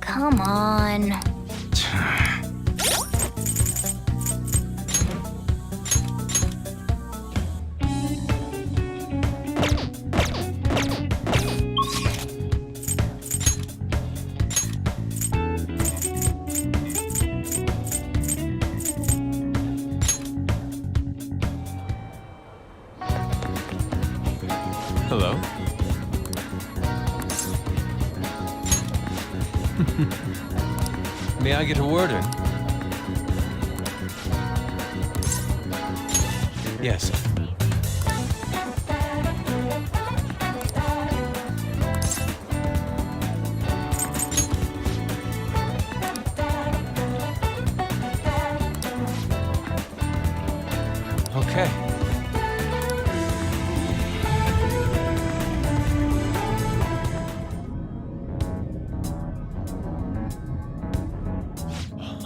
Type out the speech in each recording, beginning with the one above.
Come on. Hello? May I get a word in? Yes. Okay.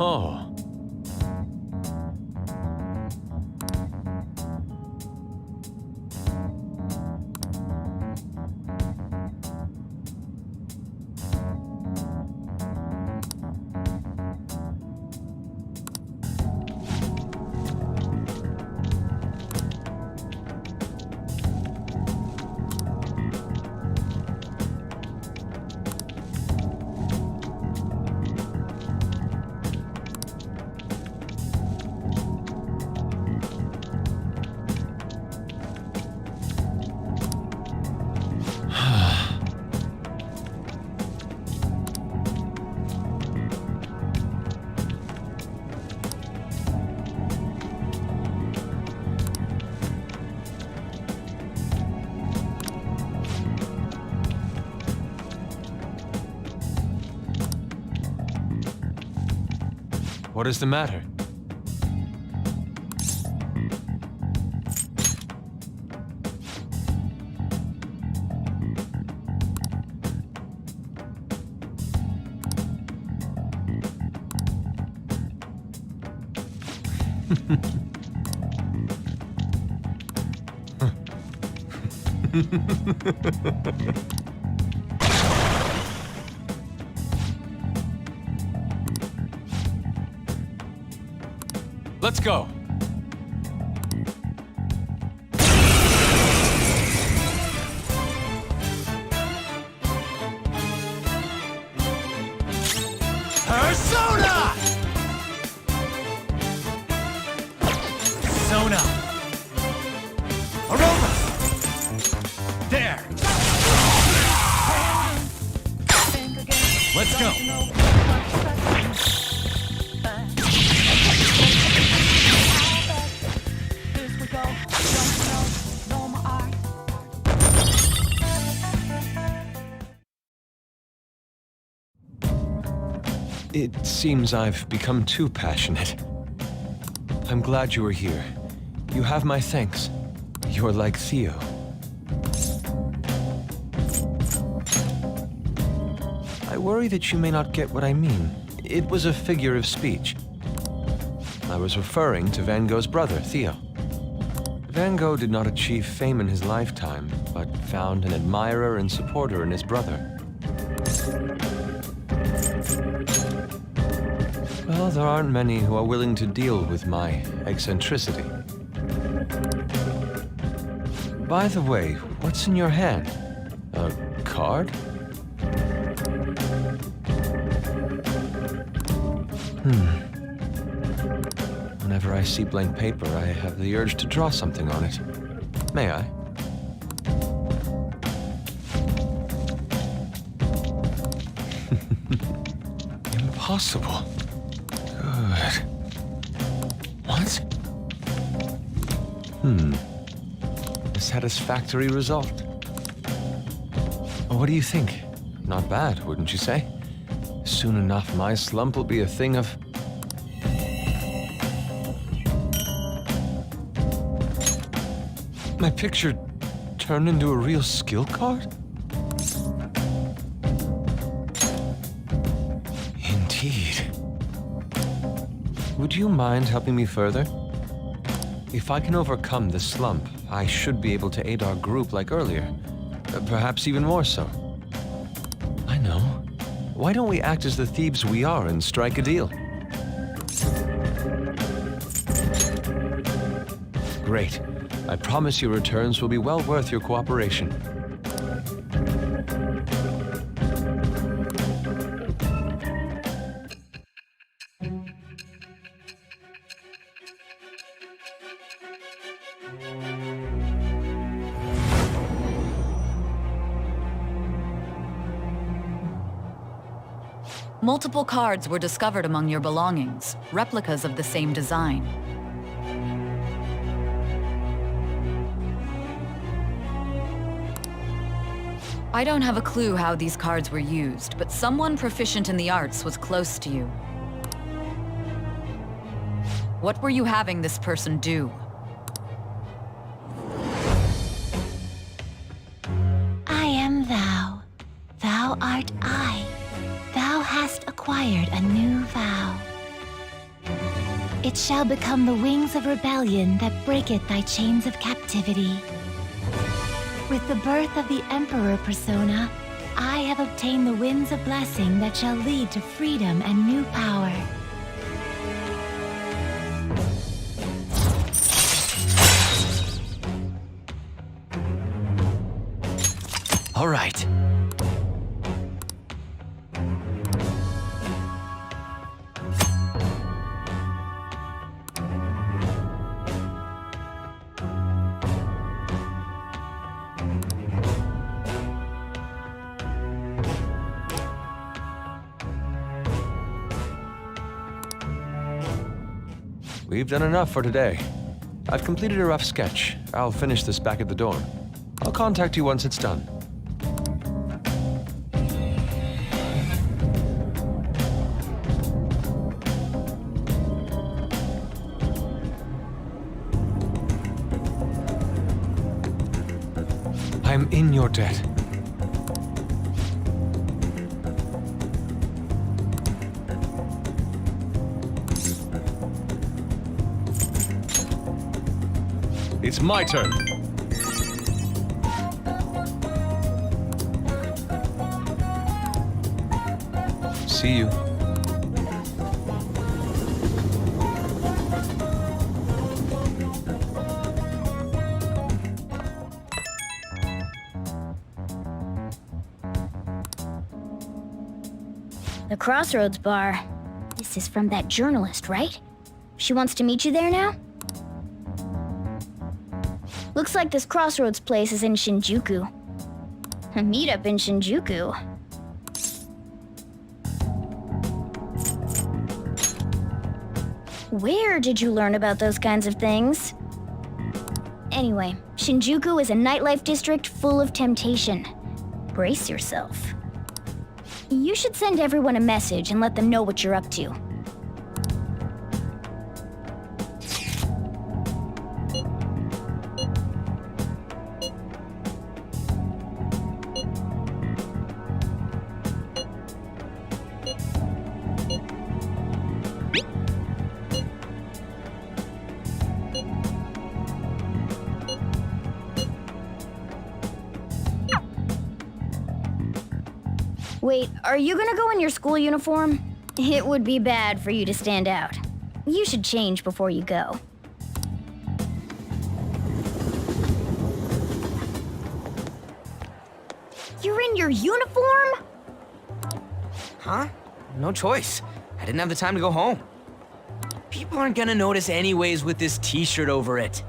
Oh. What is the matter? Let's go. Persona! Persona! Aroma! There! Let's go! It seems I've become too passionate. I'm glad you are here. You have my thanks. You're like Theo. I worry that you may not get what I mean. It was a figure of speech. I was referring to Van Gogh's brother, Theo. Van Gogh did not achieve fame in his lifetime, but found an admirer and supporter in his brother. Well, there aren't many who are willing to deal with my eccentricity. By the way, what's in your hand? A card? Whenever I see blank paper, I have the urge to draw something on it. May I? Impossible. Good. What? A satisfactory result. What do you think? Not bad, wouldn't you say? Soon enough, my slump will be a thing of... My picture turned into a real skill card? Indeed. Would you mind helping me further? If I can overcome this slump, I should be able to aid our group like earlier. Perhaps even more so. I know. Why don't we act as the thieves we are and strike a deal? Great. I promise your returns will be well worth your cooperation. Multiple cards were discovered among your belongings, replicas of the same design. I don't have a clue how these cards were used, but someone proficient in the arts was close to you. What were you having this person do? I am thou. Thou art I. Thou hast acquired a new vow. It shall become the wings of rebellion that breaketh thy chains of captivity. With the birth of the Emperor persona, I have obtained the winds of blessing that shall lead to freedom and new power. All right. We've done enough for today. I've completed a rough sketch. I'll finish this back at the dorm. I'll contact you once it's done. I'm in your debt. It's my turn. See you. The Crossroads Bar. This is from that journalist, right? She wants to meet you there now? Looks like this Crossroads place is in Shinjuku. A meetup in Shinjuku. Where did you learn about those kinds of things? Anyway, Shinjuku is a nightlife district full of temptation. Brace yourself. You should send everyone a message and let them know what you're up to. Wait, are you gonna go in your school uniform? It would be bad for you to stand out. You should change before you go. You're in your uniform? Huh? No choice. I didn't have the time to go home. People aren't gonna notice anyways with this t-shirt over it.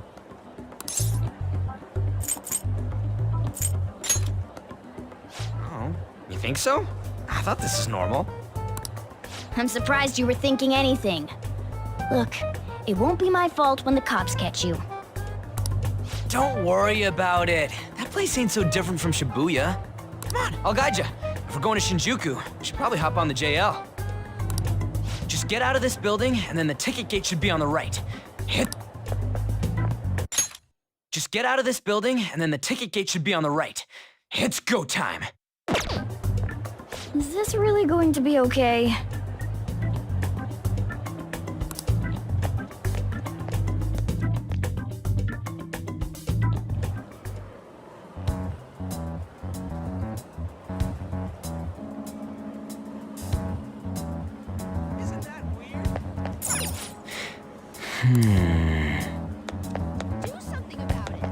Oh, you think so? I thought this is normal. I'm surprised you were thinking anything. Look, it won't be my fault when the cops catch you. Don't worry about it. That place ain't so different from Shibuya. Come on, I'll guide you. If we're going to Shinjuku, we should probably hop on the JL. Just get out of this building, and then the ticket gate should be on the right. Just get out of this building, and then the ticket gate should be on the right. It's go time. Is this really going to be okay? Do something about it.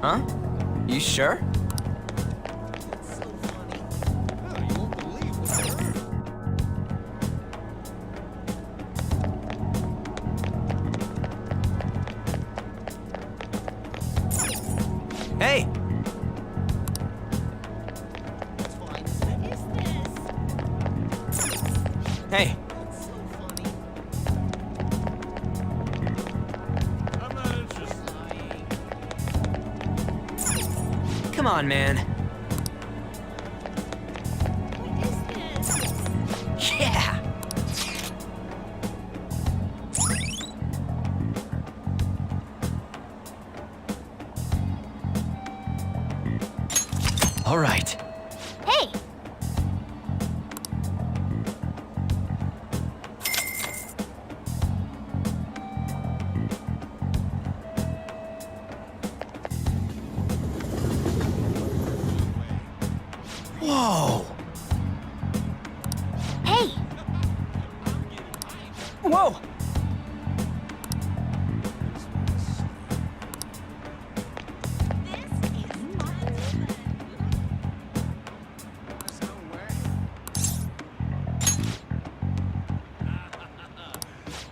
Huh? You sure? Hey! Hey! Come on, man. Yeah! All right. Hey! Whoa! Hey! Whoa!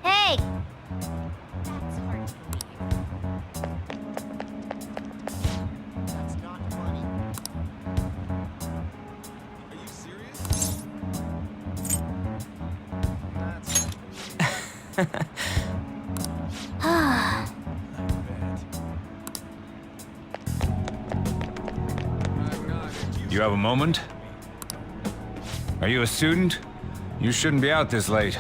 Hey! You have a moment? Are you a student? You shouldn't be out this late.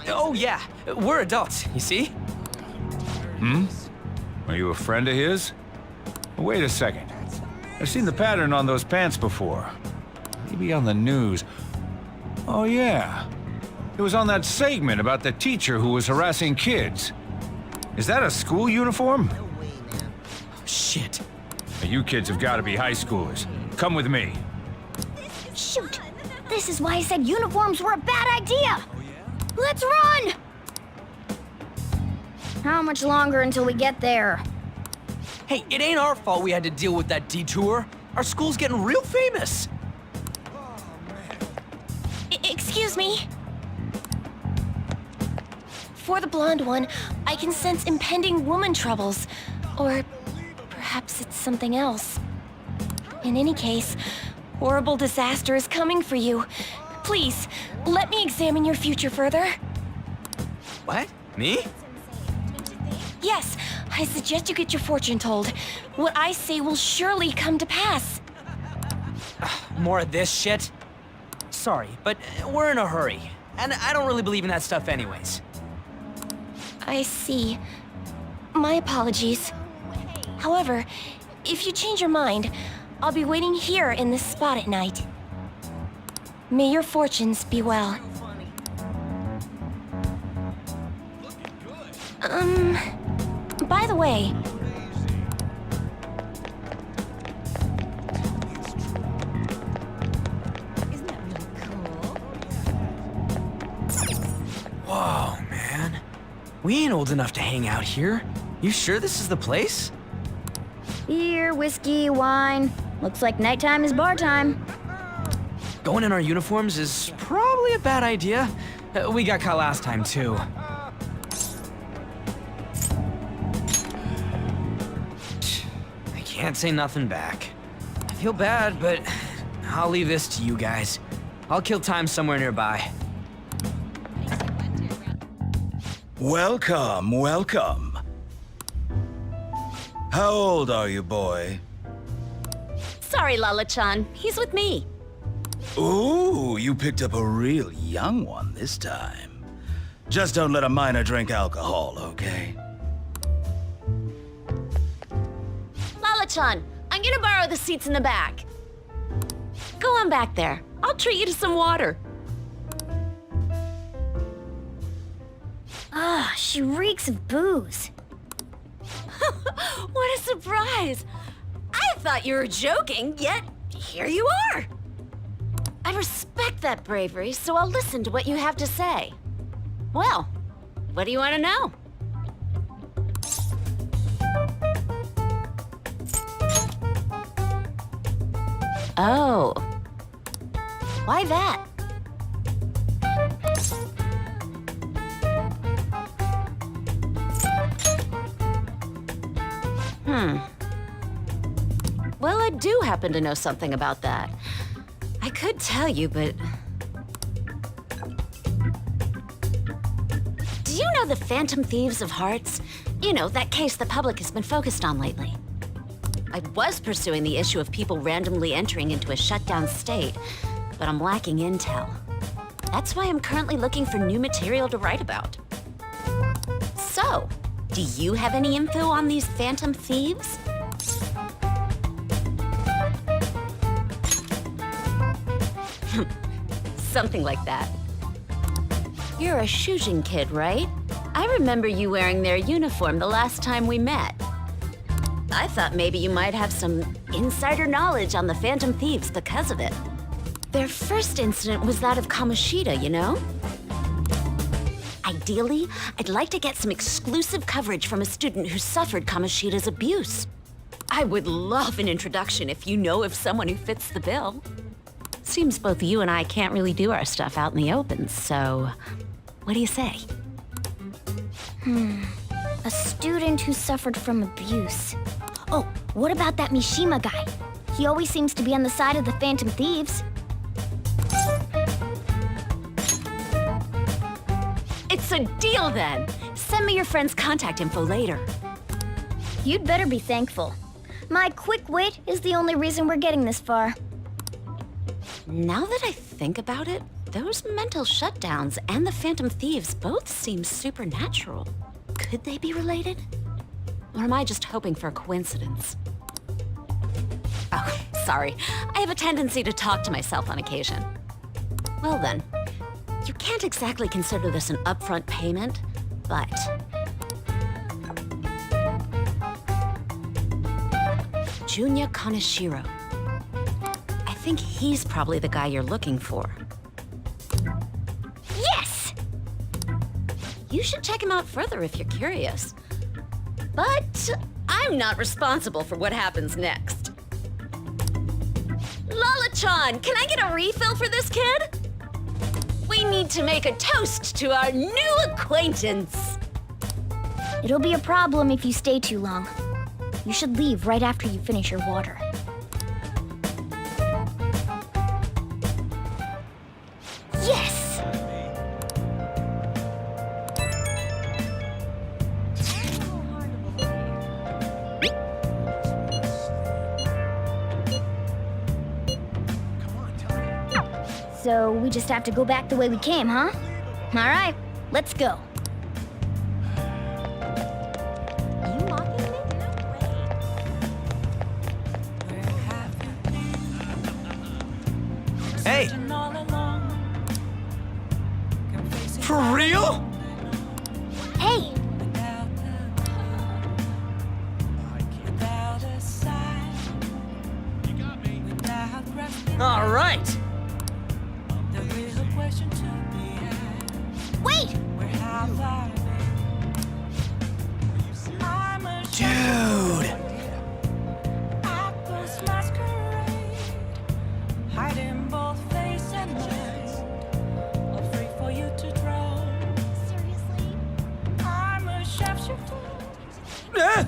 Oh, yeah. We're adults, you see? Are you a friend of his? Wait a second. I've seen the pattern on those pants before. Maybe on the news. Oh, yeah. It was on that segment about the teacher who was harassing kids. Is that a school uniform? Shit. Now, you kids have got to be high schoolers. Come with me. Shoot! This is why I said uniforms were a bad idea! Let's run! How much longer until we get there? Hey, it ain't our fault we had to deal with that detour. Our school's getting real famous. Excuse me? For the blonde one, I can sense impending woman troubles. Or perhaps it's something else. In any case, horrible disaster is coming for you. Please, let me examine your future further. What? Me? Yes, I suggest you get your fortune told. What I say will surely come to pass. More of this shit? Sorry, but we're in a hurry. And I don't really believe in that stuff anyways. I see. My apologies. However, if you change your mind, I'll be waiting here in this spot at night. May your fortunes be well. By the way, Isn't that really cool? Whoa, man. We ain't old enough to hang out here. You sure this is the place? Beer, whiskey, wine. Looks like nighttime is bar time. Going in our uniforms is probably a bad idea. We got caught last time, too. I can't say nothing back. I feel bad, but I'll leave this to you guys. I'll kill time somewhere nearby. Welcome, welcome. How old are you, boy? Sorry, Lala-chan. He's with me. Ooh, you picked up a real young one this time. Just don't let a minor drink alcohol, okay? Lala-chan, I'm gonna borrow the seats in the back. Go on back there. I'll treat you to some water. Ah, she reeks of booze. What a surprise! I thought you were joking, yet here you are! I respect that bravery, so I'll listen to what you have to say. Well, what do you want to know? Oh. Why that? Well, I do happen to know something about that. I could tell you, but... Do you know the Phantom Thieves of Hearts? You know, that case the public has been focused on lately. I was pursuing the issue of people randomly entering into a shutdown state, but I'm lacking intel. That's why I'm currently looking for new material to write about. So, do you have any info on these Phantom Thieves? Something like that. You're a Shujin kid, right? I remember you wearing their uniform the last time we met. I thought maybe you might have some insider knowledge on the Phantom Thieves because of it. Their first incident was that of Kamoshida, you know? Ideally, I'd like to get some exclusive coverage from a student who suffered Kamoshida's abuse. I would love an introduction if you know of someone who fits the bill. Seems both you and I can't really do our stuff out in the open, so what do you say? A student who suffered from abuse. Oh, what about that Mishima guy? He always seems to be on the side of the Phantom Thieves. It's a deal then! Send me your friend's contact info later. You'd better be thankful. My quick wit is the only reason we're getting this far. Now that I think about it, those mental shutdowns and the Phantom Thieves both seem supernatural. Could they be related? Or am I just hoping for a coincidence? Oh, sorry. I have a tendency to talk to myself on occasion. Well then, you can't exactly consider this an upfront payment, but... Junya Kaneshiro. I think he's probably the guy you're looking for. Yes! You should check him out further if you're curious. But I'm not responsible for what happens next. Lala-chan, can I get a refill for this kid? We need to make a toast to our new acquaintance. It'll be a problem if you stay too long. You should leave right after you finish your water. Yes! So we just have to go back the way we came, huh? All right, let's go. You mocking me? Hey! For real? Hey! All right! Wait! Dude! Eh?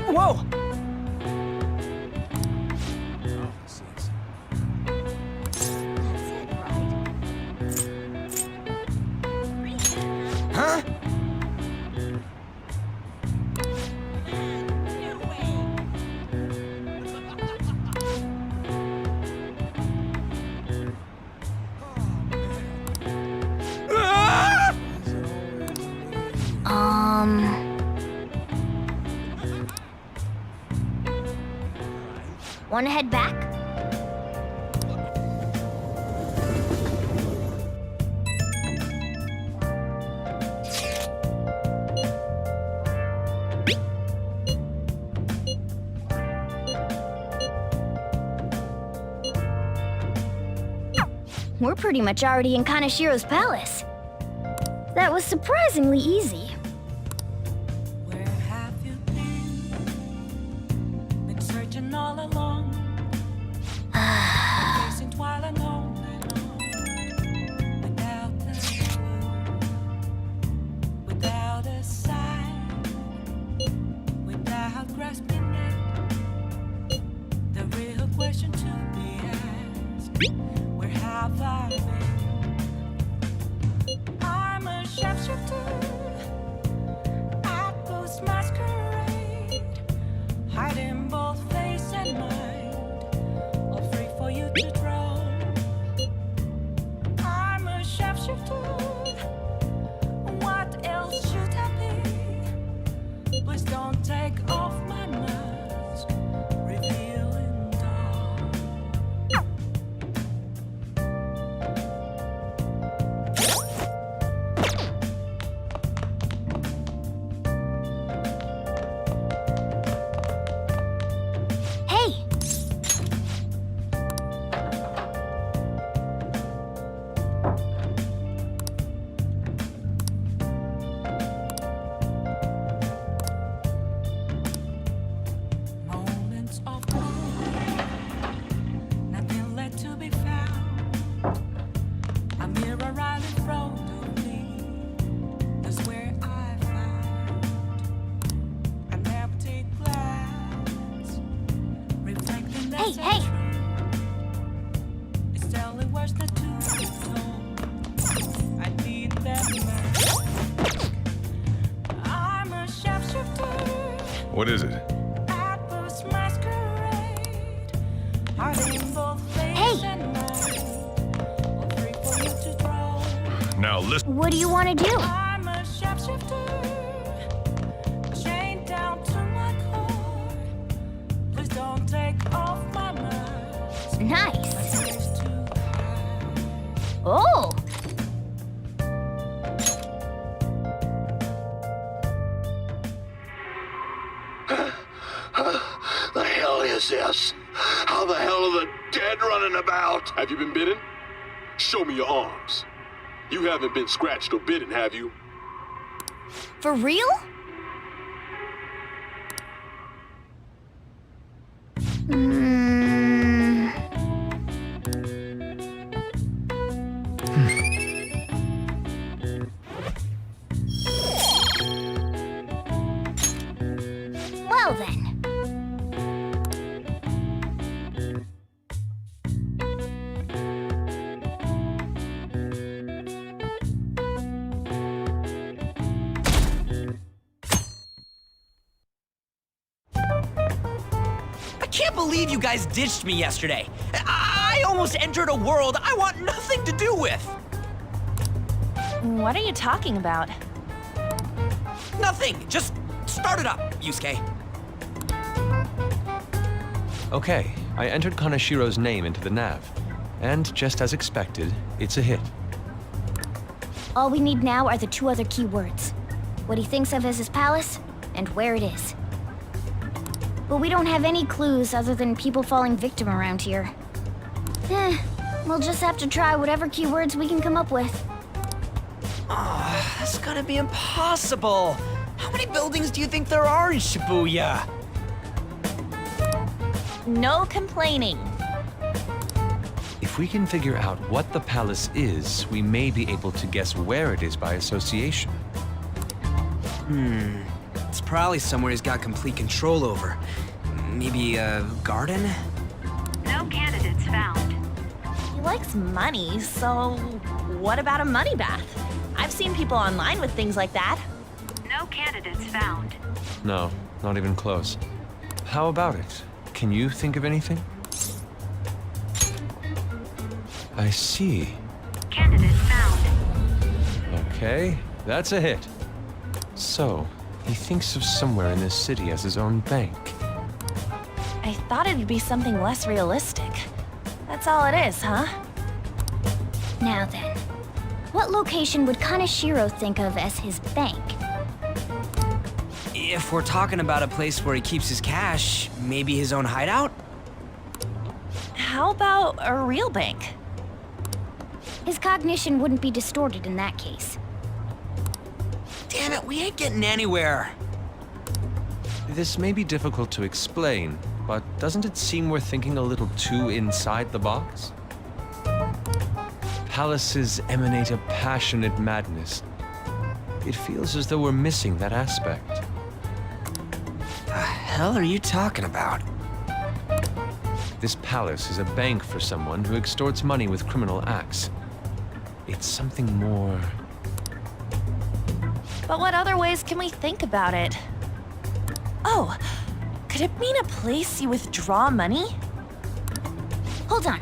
Whoa! Huh? Ah! Wanna head back? We're pretty much already in Kaneshiro's palace. That was surprisingly easy. Where have you been? Been searching all along. Facing twilight on and on. Without a clue, without a sign, without grasping it. The real question to be asked: where have I been? I'm a shapeshifter at Ghost Masquerade, hiding both face and mind, all free for you to draw. I'm a shapeshifter. What else should I be? Please don't take off my mask, revealing dawn. Hey! Moments of gloom, nothing left to be found. A mirror right in front of me, that's where I found an empty glass, reflecting that Hey, hey. it's telling words that to be told. I need that mask. I'm a shapeshifter. What is it? At Ghost Masquerade, hiding both face Hey! and mind, all free for you to draw. Now listen. What do you want to do? I'm a shapeshifter, chained down to my core. Please don't take off my mask. Nice. Place to hide. Oh! The hell is this? How the hell are the dead running about? Have you been bitten? Show me your arms. You haven't been scratched or bitten, have you? For real? Mm. Well then. I can't believe you guys ditched me yesterday. I almost entered a world I want nothing to do with. What are you talking about? Nothing. Just start it up, Yusuke. Okay, I entered Kaneshiro's name into the nav. And just as expected, it's a hit. All we need now are the two other keywords. What he thinks of as his palace, and where it is. But we don't have any clues other than people falling victim around here. We'll just have to try whatever keywords we can come up with. That's gonna be impossible. How many buildings do you think there are in Shibuya? No complaining. If we can figure out what the palace is, we may be able to guess where it is by association. It's probably somewhere he's got complete control over. Maybe a garden? No candidates found. He likes money, so what about a money bath? I've seen people online with things like that. No candidates found. No, not even close. How about it? Can you think of anything? I see. Candidate found. Okay, that's a hit. So, he thinks of somewhere in this city as his own bank. I thought it'd be something less realistic. That's all it is, huh? Now then, what location would Kaneshiro think of as his bank? If we're talking about a place where he keeps his cash, maybe his own hideout? How about a real bank? His cognition wouldn't be distorted in that case. Damn it, we ain't getting anywhere. This may be difficult to explain, but doesn't it seem we're thinking a little too inside the box? Palaces emanate a passionate madness. It feels as though we're missing that aspect. The hell are you talking about? This palace is a bank for someone who extorts money with criminal acts. It's something more... But what other ways can we think about it? Oh, could it mean a place you withdraw money? Hold on.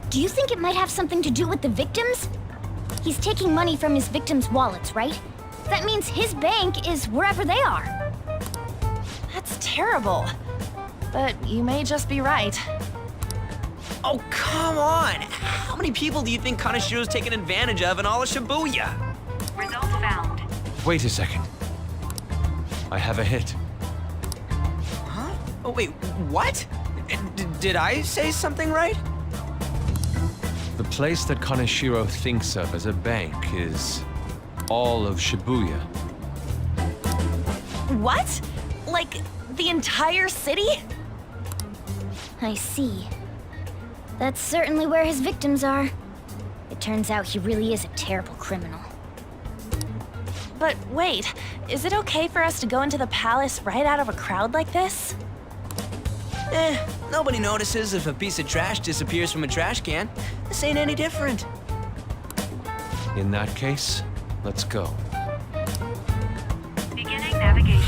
Do you think it might have something to do with the victims? He's taking money from his victims' wallets, right? That means his bank is wherever they are. That's terrible. But you may just be right. Oh, come on! How many people do you think Kaneshiro's taken advantage of in all of Shibuya? Results found. Wait a second. I have a hit. Huh? Oh, wait, what? Did I say something right? The place that Kaneshiro thinks of as a bank is all of Shibuya. What? Like, the entire city? I see. That's certainly where his victims are. It turns out he really is a terrible criminal. But wait, is it okay for us to go into the palace right out of a crowd like this? Nobody notices if a piece of trash disappears from a trash can. This ain't any different. In that case, let's go. Beginning navigation.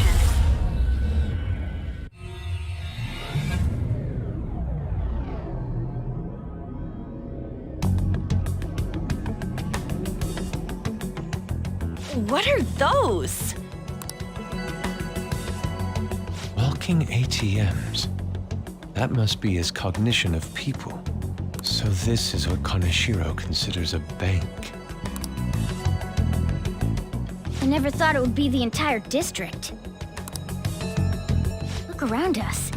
What are those? Walking ATMs. That must be his cognition of people. So this is what Kaneshiro considers a bank. I never thought it would be the entire district. Look around us.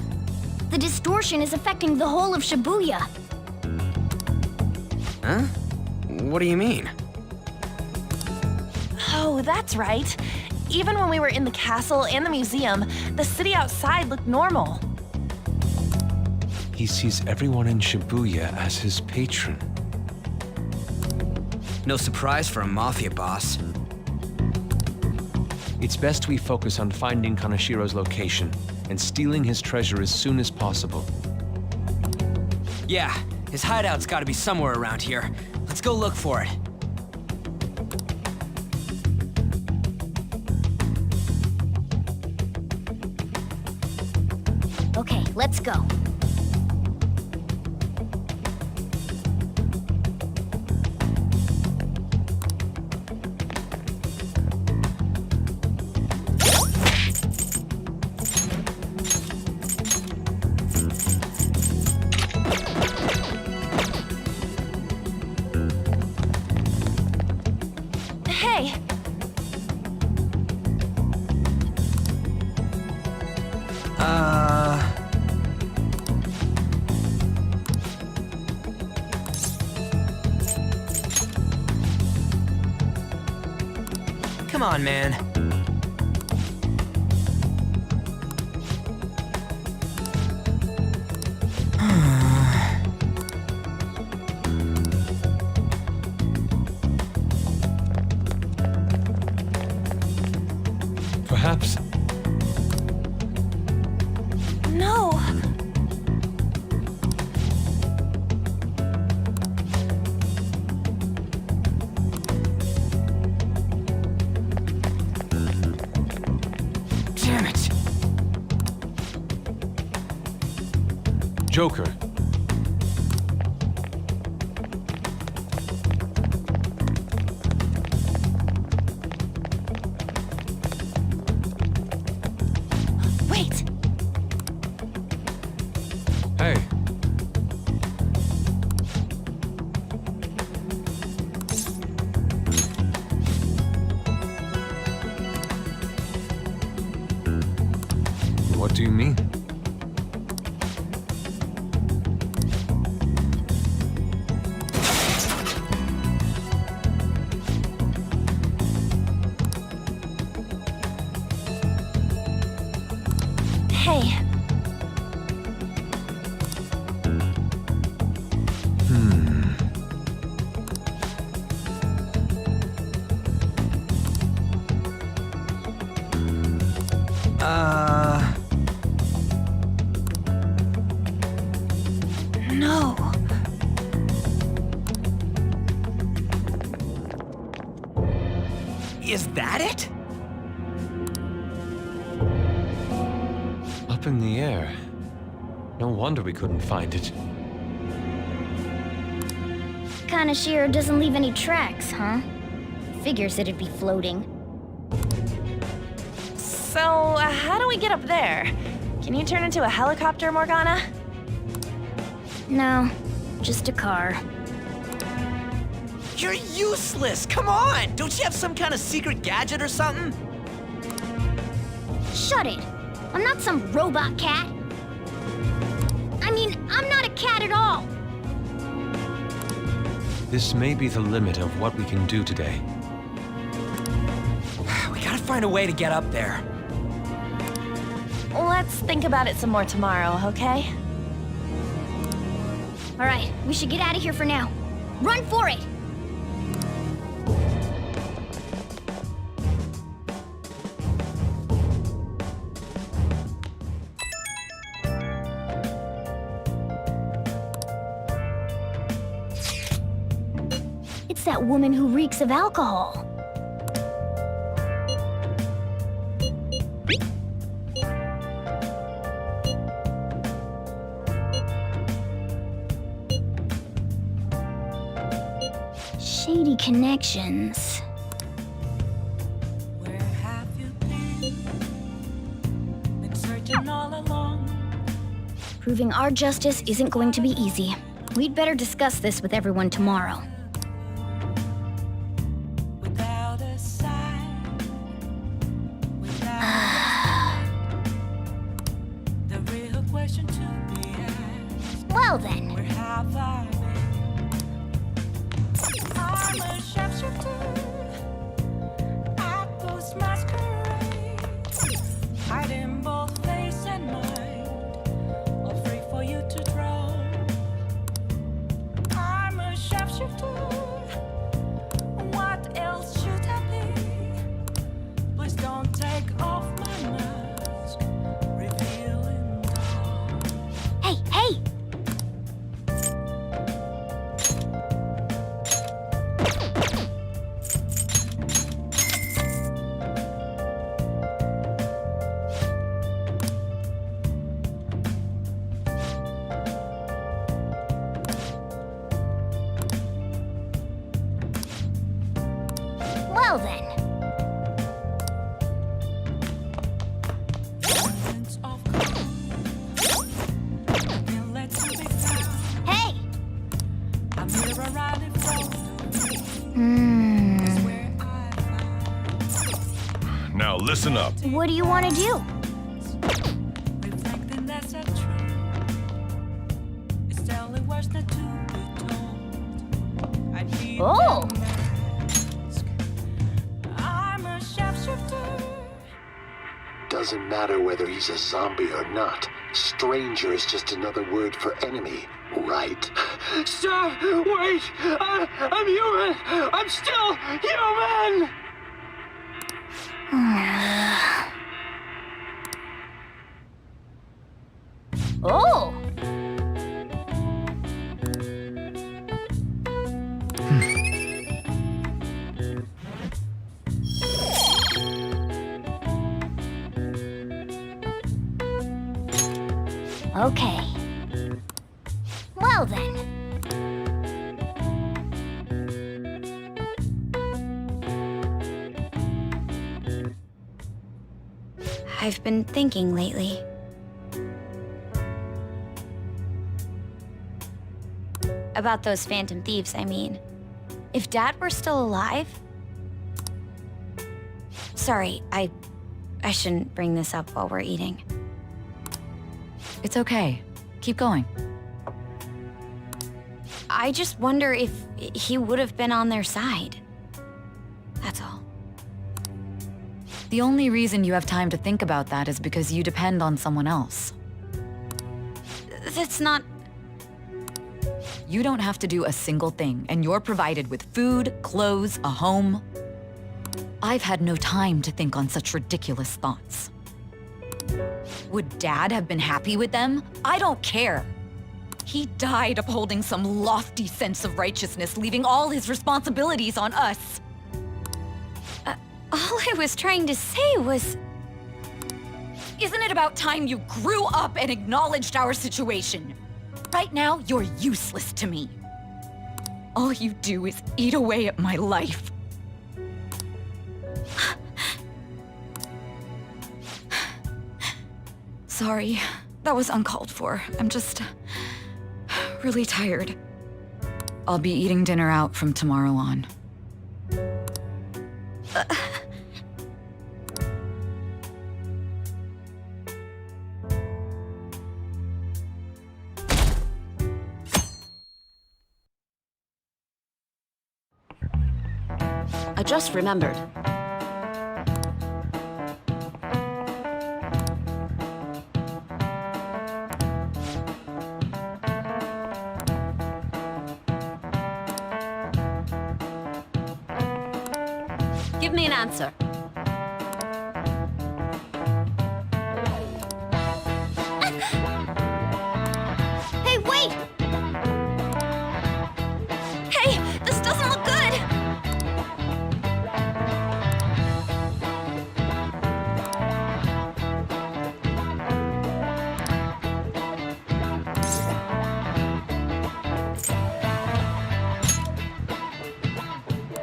The distortion is affecting the whole of Shibuya. Huh? What do you mean? Oh, that's right. Even when we were in the castle and the museum, the city outside looked normal. He sees everyone in Shibuya as his patron. No surprise for a mafia boss. It's best we focus on finding Kaneshiro's location and stealing his treasure as soon as possible. Yeah, his hideout's gotta be somewhere around here. Let's go look for it. Okay, let's go. Hey! Come on, man. Perhaps. No! Damn it. Joker. Wait! do you mean? Hey, no. Is that it? Up in the air. No wonder we couldn't find it. Kaneshiro doesn't leave any tracks, huh? Figures it'd be floating. So, how do we get up there? Can you turn into a helicopter, Morgana? No, just a car. You're useless! Come on! Don't you have some kind of secret gadget or something? Shut it! I'm not some robot cat. I mean, I'm not a cat at all. This may be the limit of what we can do today. We gotta find a way to get up there. Let's think about it some more tomorrow, okay? All right, we should get out of here for now. Run for it! It's that woman who reeks of alcohol. Shady connections. Where have you been? Been searching all along. Proving our justice isn't going to be easy. We'd better discuss this with everyone tomorrow. Without a sign. Without the real question to be asked. Well then, Where have I been? I'm a sharpshooter at those masquerades, hiding both face and mind, all free for you to draw. I'm a sharpshooter. What else should I be? Please don't take off my mask, revealing all. hey, hey! Well then, Sense of calm. Nothing lets you be found. hey! I'm here around in front of me. Hmm, Where I find Now listen up. what do you want to do? reflecting that's a truth. It's telling words not to be told. I need Oh. the mask. I'm a sharpshooter. Doesn't matter whether he's a zombie or not. Stranger is just another word for enemy, right? Stop! Wait! I'm human! I'm still human! Oh! Okay. Well then. I've been thinking lately. About those phantom thieves, I mean. If Dad were still alive... Sorry, I shouldn't bring this up while we're eating. It's okay. Keep going. I just wonder if he would have been on their side. That's all. The only reason you have time to think about that is because you depend on someone else. That's not... You don't have to do a single thing, and you're provided with food, clothes, a home. I've had no time to think on such ridiculous thoughts. Would Dad have been happy with them? I don't care. He died upholding some lofty sense of righteousness, leaving all his responsibilities on us. All I was trying to say was... Isn't it about time you grew up and acknowledged our situation? Right now, you're useless to me. All you do is eat away at my life. Sorry, that was uncalled for. I'm just really tired. I'll be eating dinner out from tomorrow on. I just remembered. Give me an answer. Hey, wait! Hey, this doesn't look good!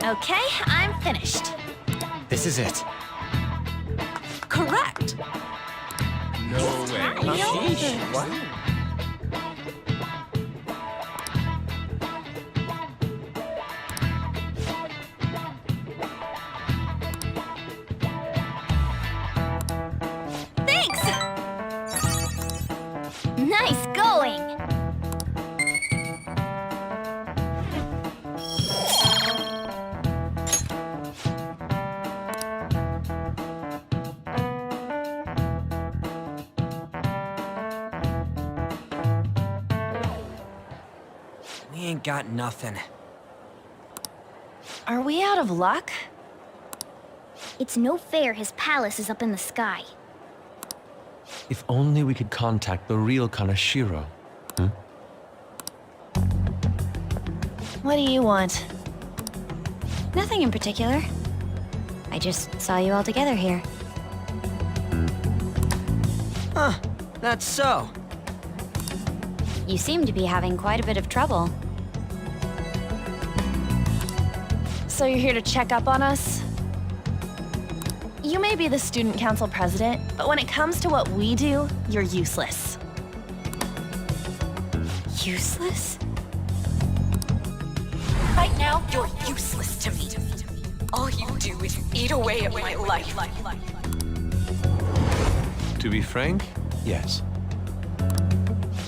Okay, I'm finished. This is it. Correct. No way. Thanks! Nice going! We ain't got nothing. Are we out of luck? It's no fair his palace is up in the sky. If only we could contact the real Kaneshiro. What do you want? Nothing in particular. I just saw you all together here. Huh, that's so. You seem to be having quite a bit of trouble. So you're here to check up on us? You may be the student council president, but when it comes to what we do, you're useless. Useless? Right now, you're useless to me. All you do is eat away at my life. To be frank, yes.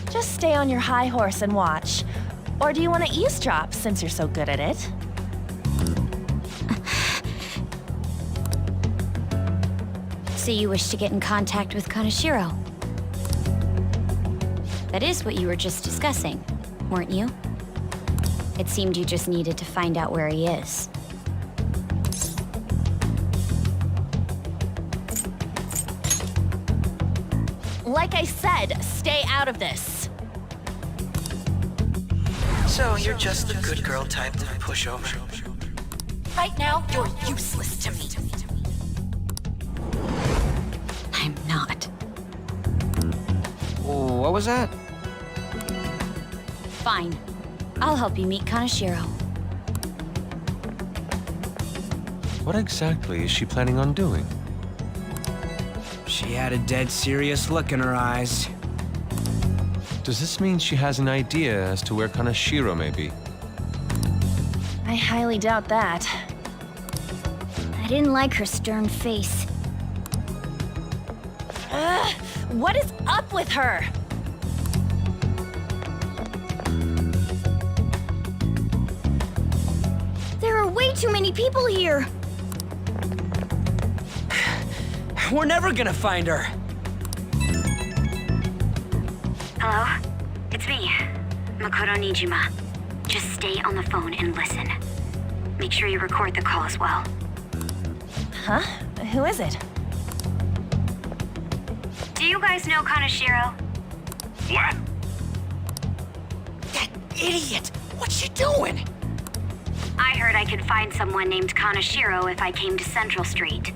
Just stay on your high horse and watch. Or do you want to eavesdrop since you're so good at it? So you wish to get in contact with Kaneshiro? That is what you were just discussing, weren't you? It seemed you just needed to find out where he is. Like I said, stay out of this. So you're just the good girl type to push over. Right now, you're useless to me. I'm not. What was that? Fine. I'll help you meet Kaneshiro. What exactly is she planning on doing? She had a dead serious look in her eyes. Does this mean she has an idea as to where Kaneshiro may be? I highly doubt that. I didn't like her stern face. Ugh, what is up with her? too many people here. We're never gonna find her. Hello? It's me, Makoto Nijima. Just stay on the phone and listen. Make sure you record the call as well. Huh? Who is it? Do you guys know Kaneshiro? What? That idiot! What's she doing? I heard I could find someone named Kaneshiro if I came to Central Street.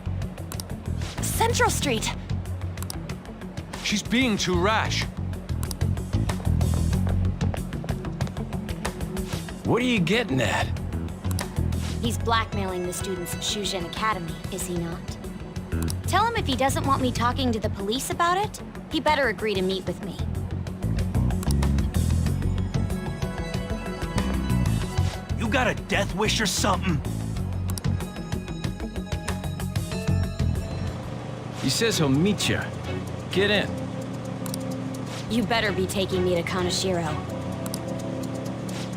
Central Street. She's being too rash. What are you getting at? He's blackmailing the students at Shujin Academy, is he not? Tell him if he doesn't want me talking to the police about it, he better agree to meet with me. You got a death wish or something? He says he'll meet you. Get in. You better be taking me to Kaneshiro.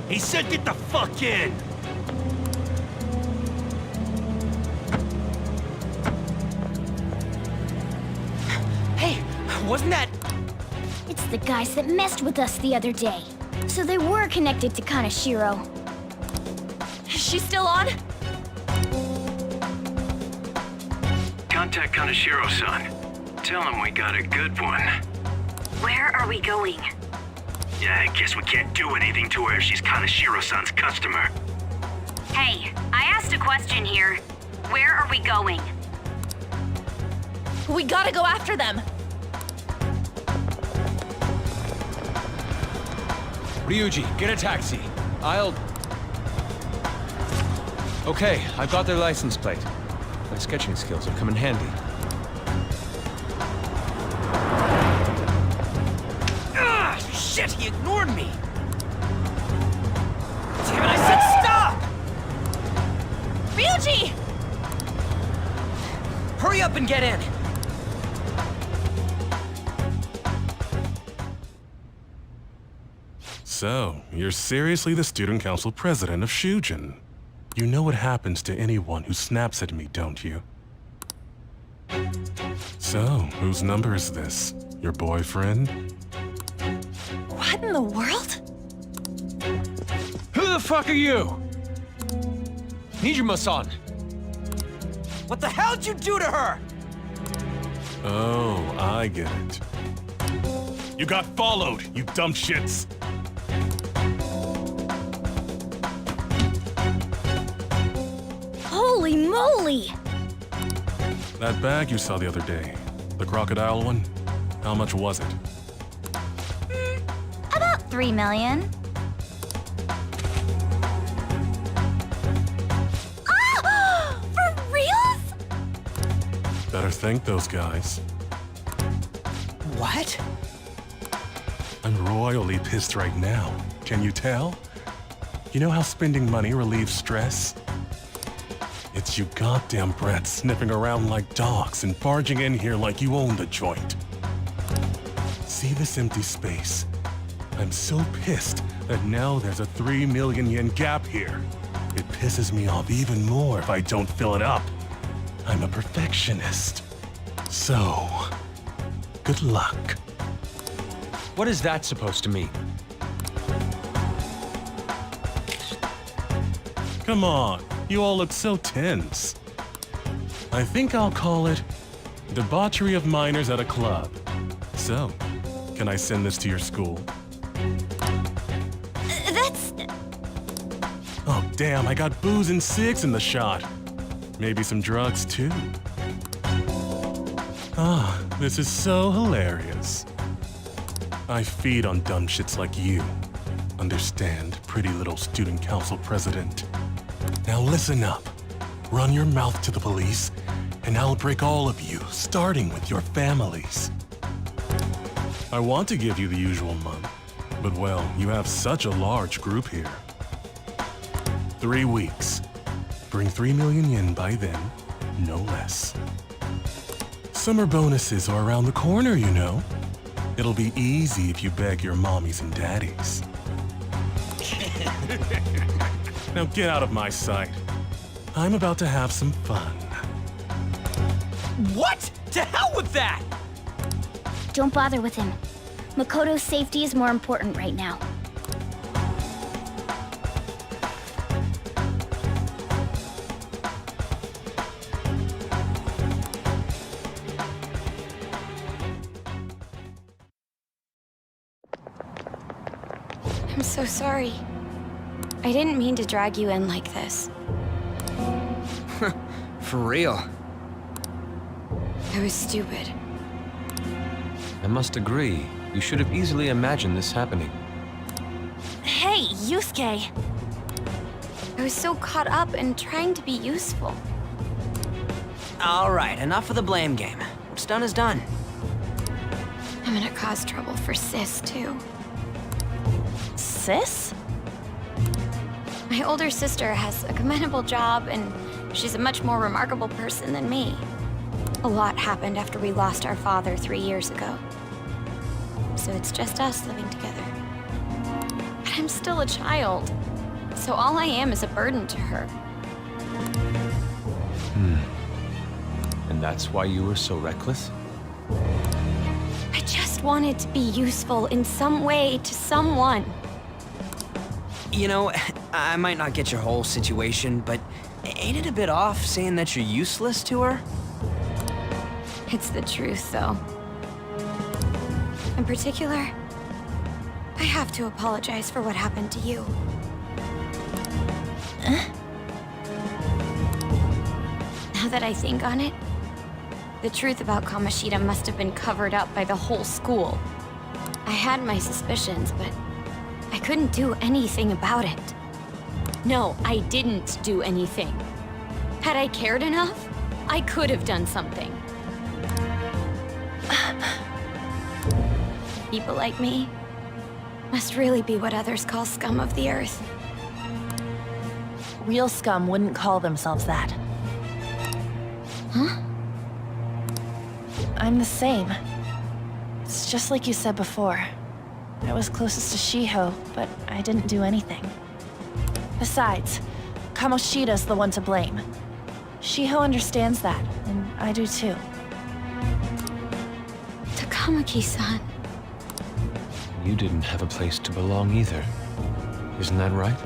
He said get the fuck in! Hey, wasn't that... It's the guys that messed with us the other day. So they were connected to Kaneshiro. Is she still on? Contact Kaneshiro-san. Tell him we got a good one. Where are we going? Yeah, I guess we can't do anything to her if she's Kaneshiro-san's customer. Hey, I asked a question here. Where are we going? We gotta go after them. Ryuji, get a taxi. I'll... Okay, I've got their license plate. My sketching skills have come in handy. Ah, shit, he ignored me! Damn it, I said stop! Ryuji! Hurry up and get in! So, you're seriously the student council president of Shujin. You know what happens to anyone who snaps at me, don't you? So, whose number is this? Your boyfriend? What in the world? Who the fuck are you? Nijima-san. What the hell'd you do to her? Oh, I get it. You got followed, you dumb shits! Holy moly! That bag you saw the other day, the crocodile one, how much was it? About 3 million. Ah! For reals? Better thank those guys. What? I'm royally pissed right now. Can you tell? You know how spending money relieves stress? It's you goddamn brats sniffing around like dogs and barging in here like you own the joint. See this empty space? I'm so pissed that now there's a 3 million yen gap here. It pisses me off even more if I don't fill it up. I'm a perfectionist. So, good luck. What is that supposed to mean? Come on, you all look so tense. I think I'll call it debauchery of minors at a club. So, can I send this to your school? That's... Oh damn, I got booze and cigs in the shot. Maybe some drugs too. Ah, this is so hilarious. I feed on dumb shits like you. Understand, pretty little student council president. Now listen up. Run your mouth to the police, and I'll break all of you, starting with your families. I want to give you the usual month, but well, you have such a large group here. 3 weeks. Bring 3 million yen by then, no less. Summer bonuses are around the corner, you know. It'll be easy if you beg your mommies and daddies. Now get out of my sight. I'm about to have some fun. What? To hell with that! Don't bother with him. Makoto's safety is more important right now. I'm so sorry. I didn't mean to drag you in like this. For real. I was stupid. I must agree. You should have easily imagined this happening. Hey, Yusuke! I was so caught up in trying to be useful. All right, enough of the blame game. What's done is done. I'm gonna cause trouble for Sis, too. Sis? My older sister has a commendable job, and she's a much more remarkable person than me. A lot happened after we lost our father 3 years ago. So it's just us living together. But I'm still a child, so all I am is a burden to her. And that's why you were so reckless? I just wanted to be useful in some way to someone. You know, I might not get your whole situation, but ain't it a bit off saying that you're useless to her? It's the truth, though. In particular, I have to apologize for what happened to you. Now that I think on it, the truth about Kamoshida must have been covered up by the whole school. I had my suspicions, but I couldn't do anything about it. No, I didn't do anything. Had I cared enough, I could have done something. People like me must really be what others call scum of the earth. Real scum wouldn't call themselves that. Huh? I'm the same. It's just like you said before. I was closest to Shiho, but I didn't do anything. Besides, Kamoshida's the one to blame. Shiho understands that, and I do too. Takamaki-san. You didn't have a place to belong either. Isn't that right?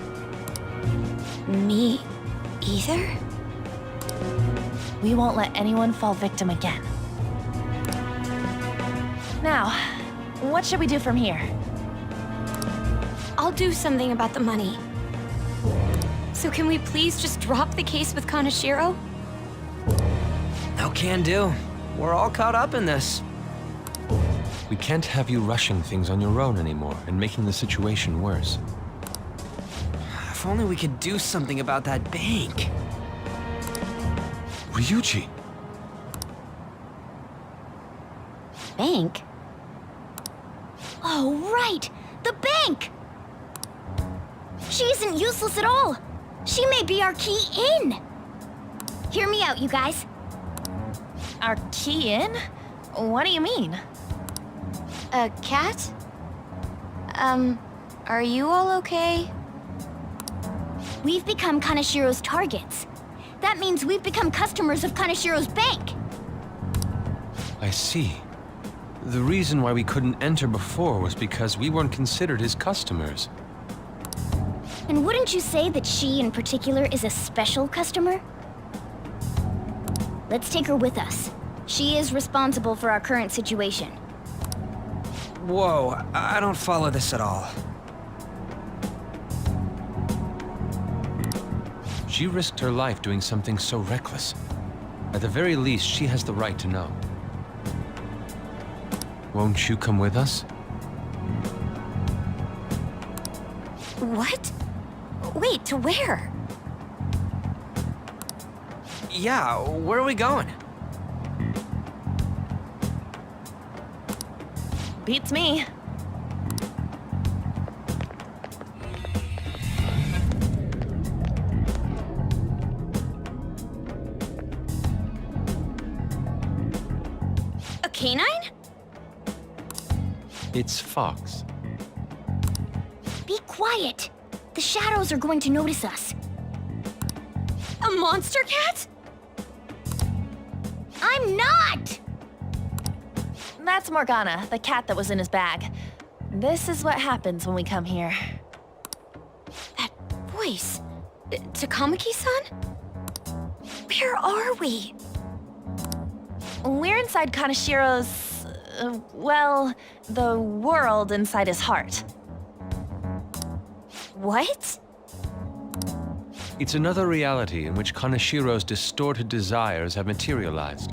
Me either? We won't let anyone fall victim again. Now, what should we do from here? I'll do something about the money. So can we please just drop the case with Kaneshiro? No can do. We're all caught up in this. We can't have you rushing things on your own anymore and making the situation worse. If only we could do something about that bank. Ryuji! Bank? Oh, right! The bank! She isn't useless at all! She may be our key in! Hear me out, you guys. Our key in? What do you mean? A cat? Are you all okay? We've become Kaneshiro's targets. That means we've become customers of Kaneshiro's bank. I see. The reason why we couldn't enter before was because we weren't considered his customers. And wouldn't you say that she in particular is a special customer? Let's take her with us. She is responsible for our current situation. Whoa, I don't follow this at all. She risked her life doing something so reckless. At the very least, she has the right to know. Won't you come with us? What? Wait, to where? Yeah, where are we going? Beats me. A canine? It's Fox. Be quiet. The shadows are going to notice us. A monster cat? I'm not! That's Morgana, the cat that was in his bag. This is what happens when we come here. That voice. Takamaki-san? Where are we? We're inside Kaneshiro's... well, the world inside his heart. What? It's another reality in which Kaneshiro's distorted desires have materialized.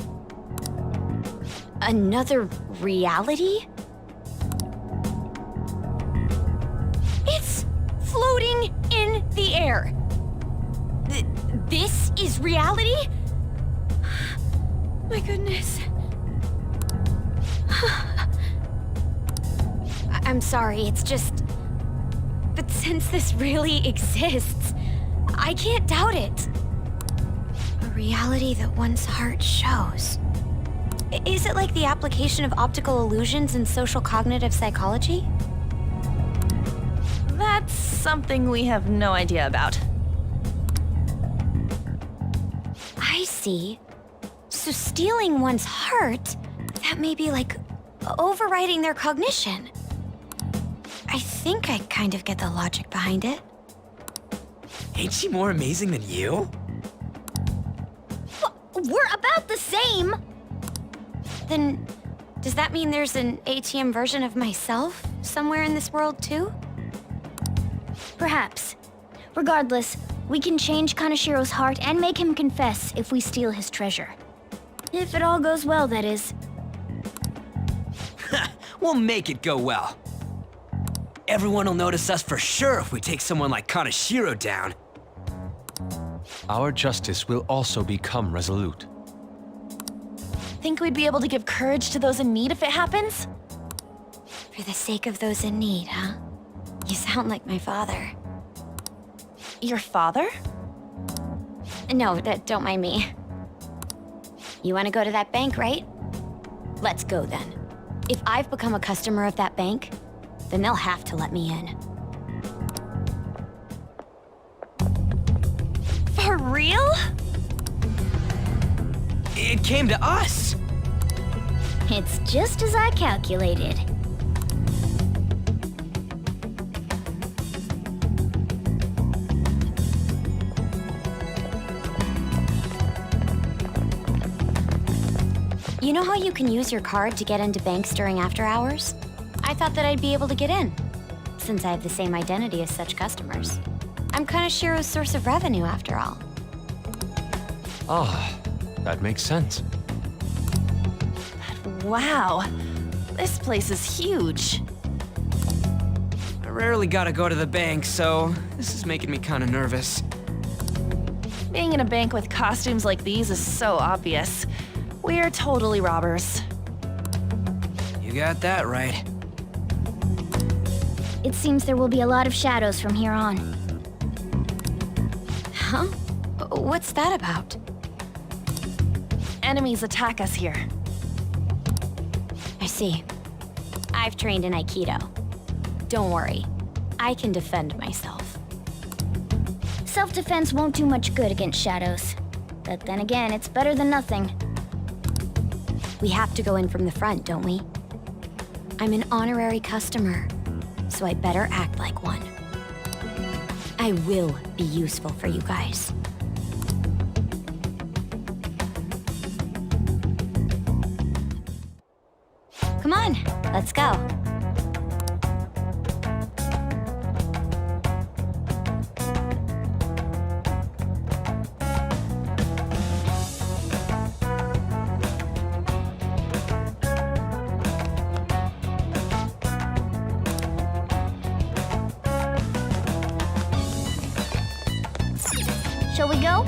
Another reality? It's floating in the air. This is reality? My goodness. I'm sorry, it's just... But since this really exists, I can't doubt it. A reality that one's heart shows. Is it like the application of optical illusions in social cognitive psychology? That's something we have no idea about. I see. So stealing one's heart, that may be like overriding their cognition. I think I kind of get the logic behind it. Ain't she more amazing than you? We're about the same! Then, does that mean there's an ATM version of myself somewhere in this world too? Perhaps. Regardless, we can change Kaneshiro's heart and make him confess if we steal his treasure. If it all goes well, that is. We'll make it go well. Everyone will notice us for sure if we take someone like Kaneshiro down. Our justice will also become resolute. Think we'd be able to give courage to those in need if it happens? For the sake of those in need, huh? You sound like my father. Your father? No, don't mind me. You want to go to that bank, right? Let's go then. If I've become a customer of that bank, then they'll have to let me in. For real? It came to us! It's just as I calculated. You know how you can use your card to get into banks during after hours? I thought that I'd be able to get in, since I have the same identity as such customers. I'm Kaneshiro's source of revenue, after all. Ah, that makes sense. Wow. This place is huge. I rarely gotta go to the bank, so this is making me kinda nervous. Being in a bank with costumes like these is so obvious. We're totally robbers. You got that right. It seems there will be a lot of shadows from here on. Huh? What's that about? Enemies attack us here. I see. I've trained in Aikido. Don't worry. I can defend myself. Self-defense won't do much good against shadows. But then again, it's better than nothing. We have to go in from the front, don't we? I'm an honorary customer, so I better act like one. I will be useful for you guys. Come on, let's go. Shall we go?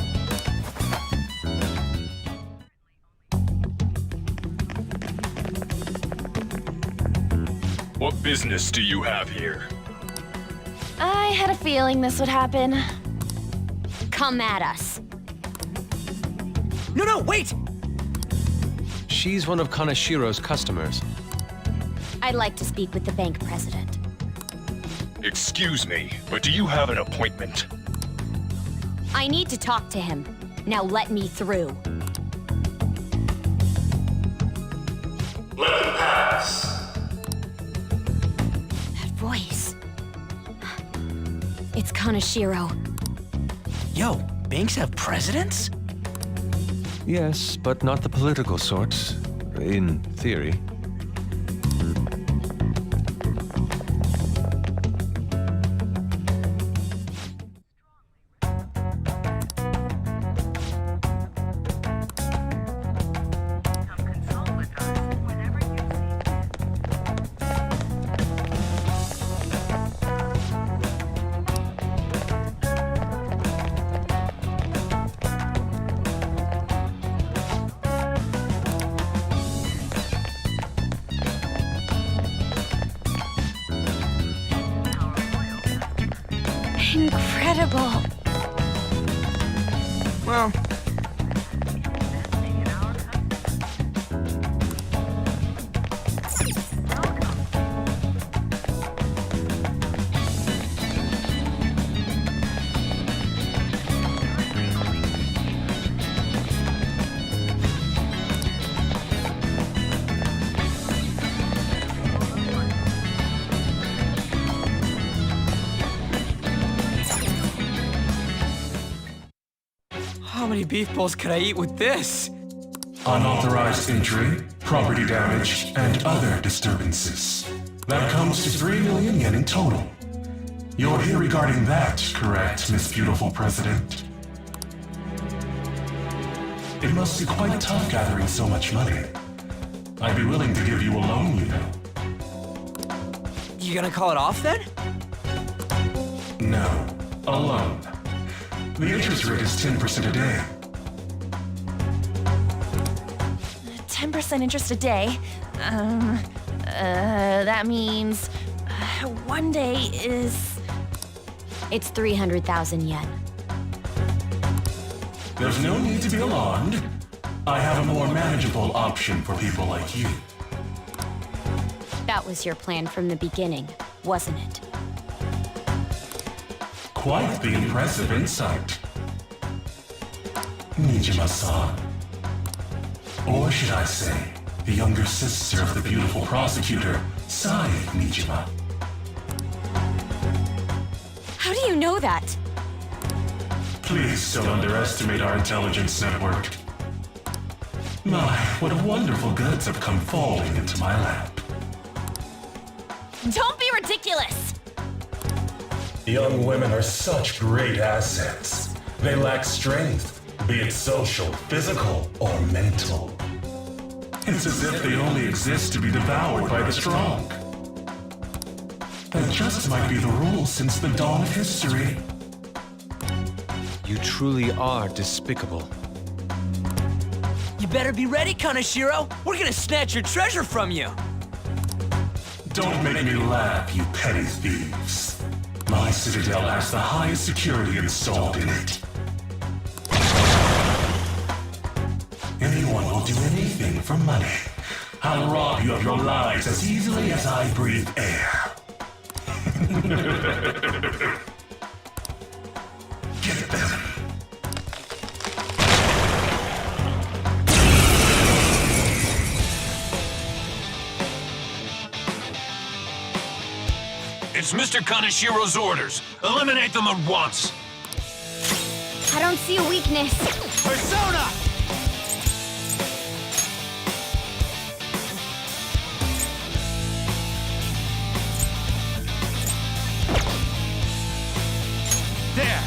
What business do you have here? I had a feeling this would happen. Come at us. No, wait! She's one of Kaneshiro's customers. I'd like to speak with the bank president. Excuse me, but do you have an appointment? I need to talk to him. Now let me through. Let them pass. That voice. It's Kaneshiro. Yo, banks have presidents? Yes, but not the political sorts. In theory. Incredible. Well, how many beef bowls could I eat with this? Unauthorized entry, property damage, and other disturbances. That comes to 3 million yen in total. You're here regarding that, correct, Miss Beautiful President? It must be quite tough gathering so much money. I'd be willing to give you a loan, you know. You gonna call it off then? No, a loan. The interest rate is 10% a day. 10% interest a day. That means 1 day is... It's 300,000 yen. There's no need to be alarmed. I have a more manageable option for people like you. That was your plan from the beginning, wasn't it? Quite the impressive insight. Nijima-san. Or should I say, the younger sister of the beautiful prosecutor, Sai Nijima. How do you know that? Please don't underestimate our intelligence network. My, what wonderful goods have come falling into my lap. Don't be ridiculous! Young women are such great assets. They lack strength, be it social, physical, or mental. It's as if they only exist to be devoured by the strong. That just might be the rule since the dawn of history. You truly are despicable. You better be ready, Kaneshiro. We're gonna snatch your treasure from you. Don't make me laugh, you petty thieves. My citadel has the highest security installed in it. Anyone will do anything for money. I'll rob you of your lives as easily as I breathe air. Get them. It's Mr. Kaneshiro's orders. Eliminate them at once. I don't see a weakness. Persona! There!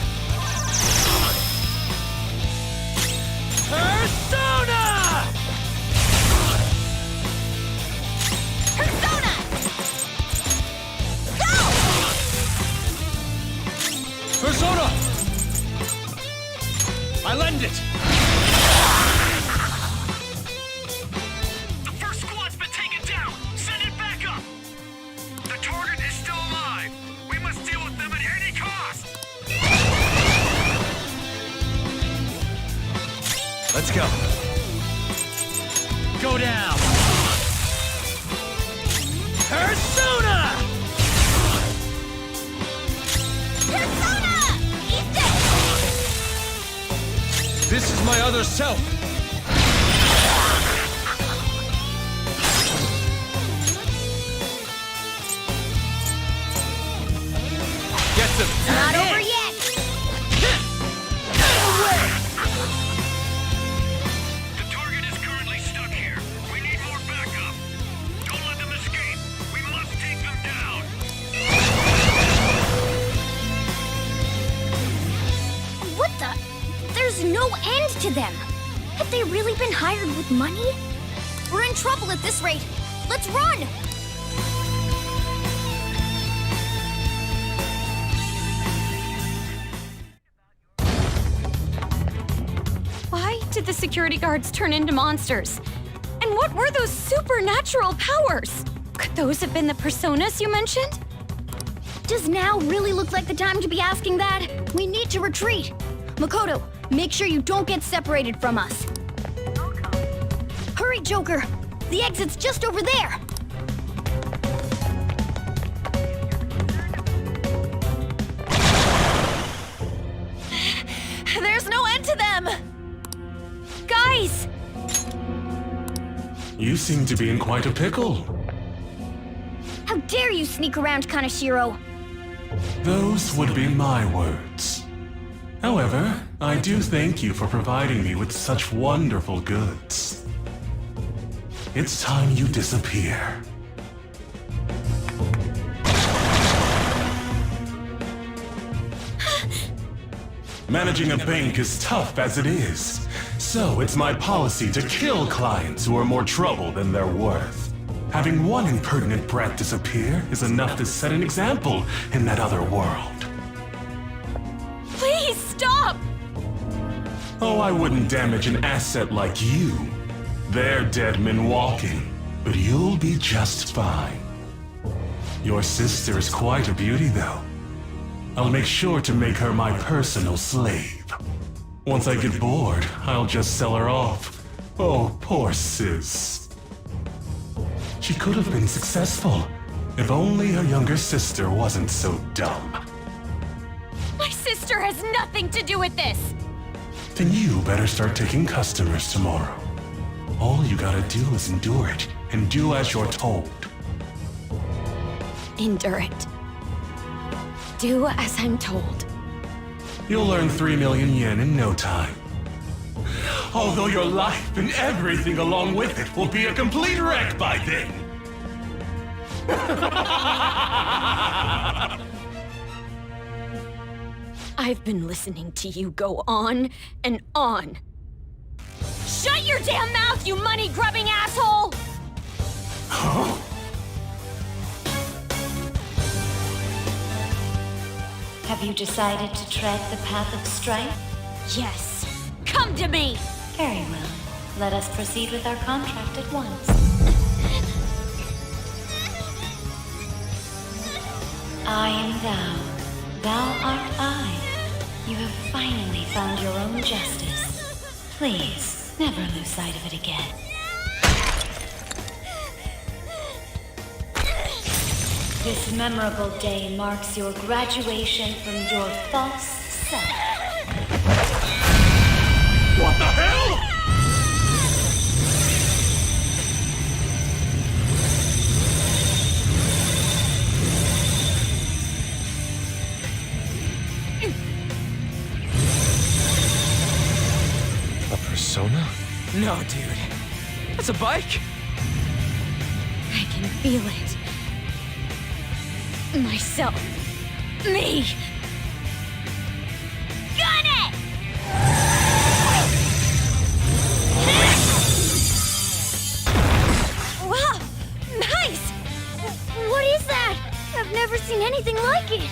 Persona! Persona! Go! Persona! I lend it! The first squad's been taken down. Send it back up. The target is still alive. We must deal with them at any cost. Let's go. Go down! Persona! Persona! Eat this! This is my other self. Get them. Not over yet! The target is currently stuck here. We need more backup. Don't let them escape. We must take them down. What the? There's no end to them! Have they really been hired with money? We're in trouble at this rate! Let's run! Why did the security guards turn into monsters? And what were those supernatural powers? Could those have been the personas you mentioned? Does now really look like the time to be asking that? We need to retreat! Makoto, make sure you don't get separated from us. Hurry, Joker! The exit's just over there! There's no end to them! Guys! You seem to be in quite a pickle. How dare you sneak around, Kaneshiro? Those would be my words. However, I do thank you for providing me with such wonderful goods. It's time you disappear. Managing a bank is tough as it is, so it's my policy to kill clients who are more trouble than they're worth. Having one impertinent brat disappear is enough to set an example in that other world. Please stop! Oh, I wouldn't damage an asset like you. They're dead men walking, but you'll be just fine. Your sister is quite a beauty, though. I'll make sure to make her my personal slave. Once I get bored, I'll just sell her off. Oh, poor sis. She could have been successful, if only her younger sister wasn't so dumb. My sister has nothing to do with this! Then you better start taking customers tomorrow. All you gotta do is endure it, and do as you're told. Endure it. Do as I'm told. You'll earn 3 million yen in no time. Although your life and everything along with it will be a complete wreck by then. I've been listening to you go on and on. Shut your damn mouth, you money-grubbing asshole! Huh? Have you decided to tread the path of strife? Yes. Come to me! Very well. Let us proceed with our contract at once. I am thou. Thou art I. You have finally found your own justice. Please, never lose sight of it again. This memorable day marks your graduation from your false self. What the hell?! A persona? No, dude. That's a bike? I can feel it. Myself. Me! Gun it! Wow! Nice! What is that? I've never seen anything like it.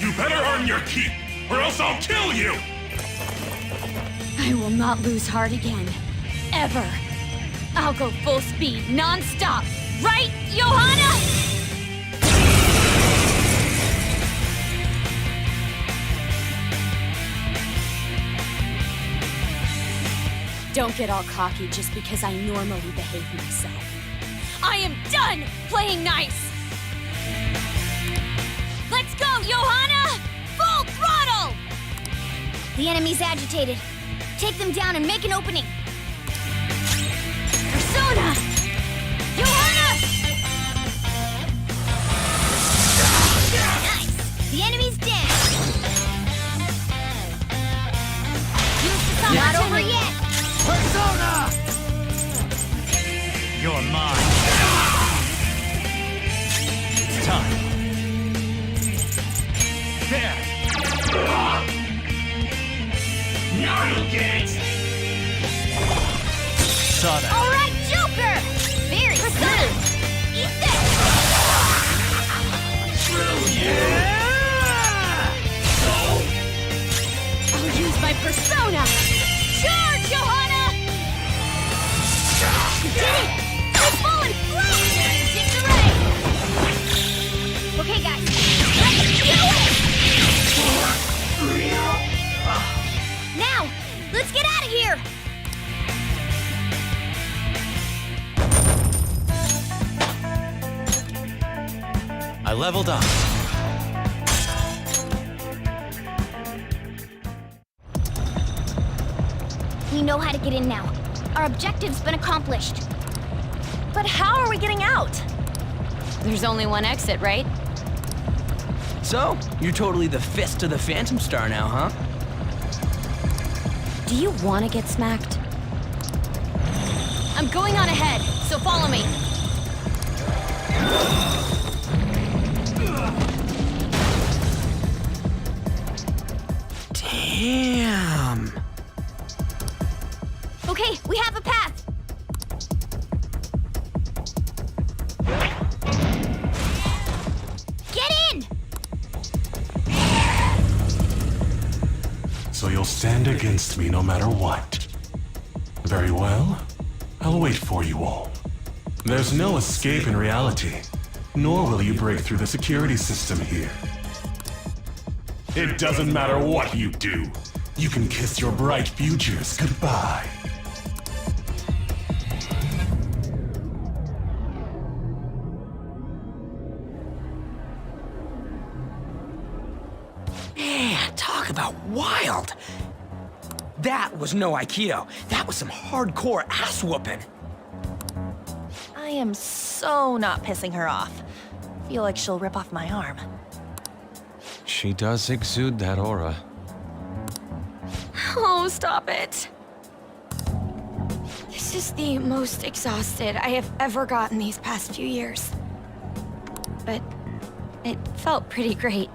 You better earn your keep, or else I'll kill you! I will not lose heart again. Ever. I'll go full speed, non-stop. Right, Johanna? Don't get all cocky just because I normally behave myself. I am done playing nice! Let's go, Johanna! Full throttle! The enemy's agitated. Take them down and make an opening. Persona! Johanna! Nice! The enemy's down. Use the song. Not over yet. Persona! You're mine. It's time. There. Now you'll get it. Saw that. All right, Joker! Very good. Eat this. I'll use my persona. Charge, Johanna! You did it! You're falling flat! Disarray! Okay, guys, let's do it! Now, let's get out of here! I leveled up. We know how to get in now. Our objective's been accomplished. But how are we getting out? There's only one exit, right? So, you're totally the fist of the Phantom Star now, huh? Do you want to get smacked? I'm going on ahead, so follow me. Damn. Okay, we have a path. Get in! So you'll stand against me no matter what. Very well. I'll wait for you all. There's no escape in reality, nor will you break through the security system here. It doesn't matter what you do. You can kiss your bright futures goodbye. Man, talk about wild. That was no Aikido. That was some hardcore ass whooping. I am so not pissing her off. Feel like she'll rip off my arm. She does exude that aura. Oh, stop it. This is the most exhausted I have ever gotten these past few years. But it felt pretty great.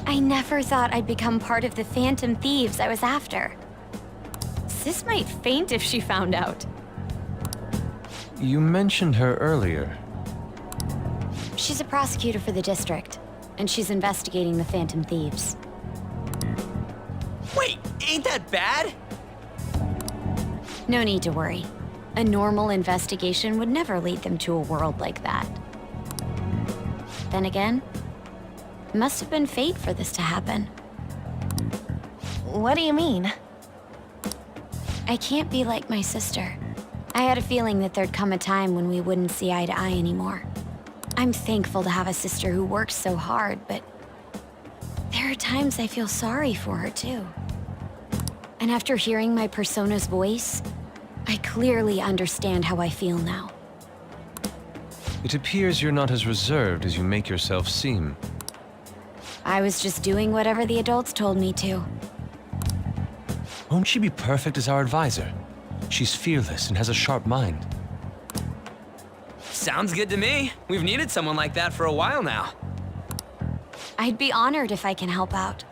I never thought I'd become part of the Phantom Thieves I was after. Sis might faint if she found out. You mentioned her earlier. She's a prosecutor for the district, and she's investigating the Phantom Thieves. Wait, ain't that bad? No need to worry. A normal investigation would never lead them to a world like that. Then again, it must have been fate for this to happen. What do you mean? I can't be like my sister. I had a feeling that there'd come a time when we wouldn't see eye to eye anymore. I'm thankful to have a sister who works so hard, but there are times I feel sorry for her too. And after hearing my persona's voice, I clearly understand how I feel now. It appears you're not as reserved as you make yourself seem. I was just doing whatever the adults told me to. Won't she be perfect as our advisor? She's fearless and has a sharp mind. Sounds good to me. We've needed someone like that for a while now. I'd be honored if I can help out.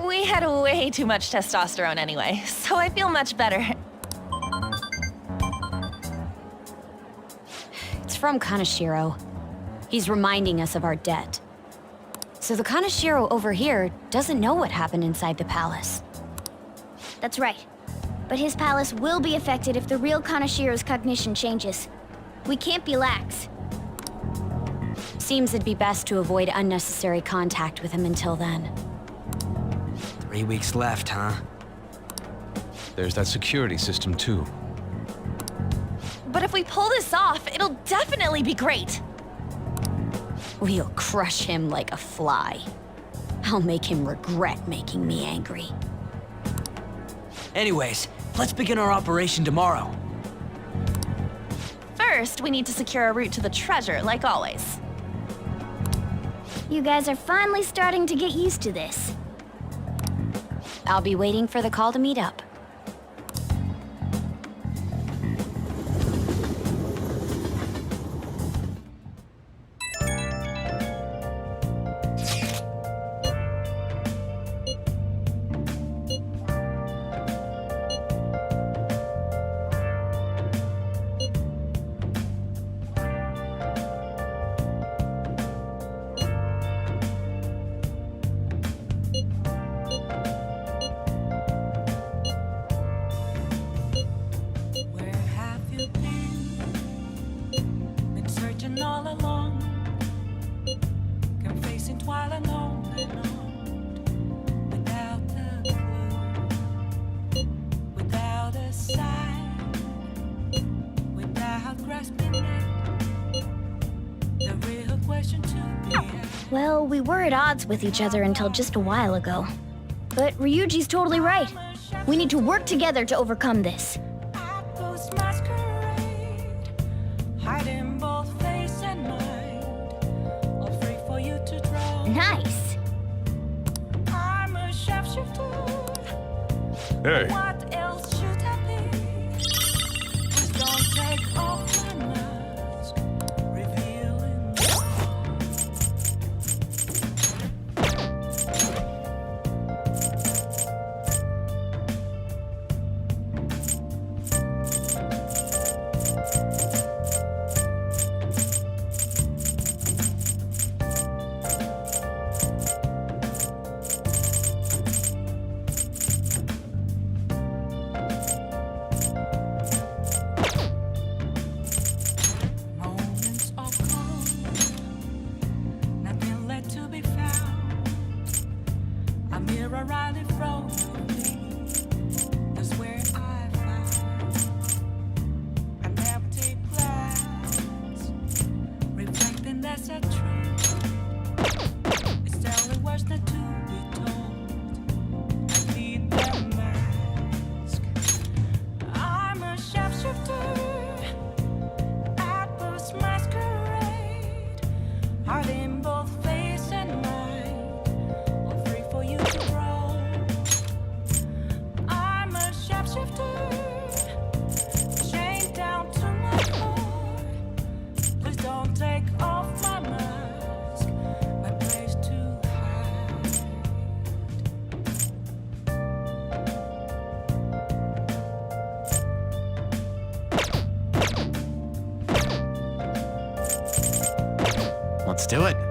We had way too much testosterone anyway, so I feel much better. It's from Kaneshiro. He's reminding us of our debt. So the Kaneshiro over here doesn't know what happened inside the palace. That's right. But his palace will be affected if the real Kaneshiro's cognition changes. We can't be lax. Seems it'd be best to avoid unnecessary contact with him until then. 3 weeks left, huh? There's that security system too. But if we pull this off, it'll definitely be great. We'll crush him like a fly. I'll make him regret making me angry. Anyways, let's begin our operation tomorrow. First, we need to secure a route to the treasure, like always. You guys are finally starting to get used to this. I'll be waiting for the call to meet up. Where have you been searching all along, confessing while alone and on, without a clue, without a sign, without grasping it. The real question to be asked. Well, we were at odds with each other until just a while ago. But Ryuji's totally right. We need to work together to overcome this. Ghost masquerade, hiding both face and mind, all free for you to draw. Nice. I'm a shapeshifter. Hey. What else should I be? Please don't take off my mask, revealing moments of calm, nothing left to be found. A mirror right in front of me, that's where I find an empty glass, reflecting as a truth. It's telling words not to be told. I need the mask. I'm a shapeshifter. Atlas masquerade, heart in both face and mind, all free for you to grow. I'm a shapeshifter, chained down to my core. Please don't take off my mask, my place to hide. Let's do it.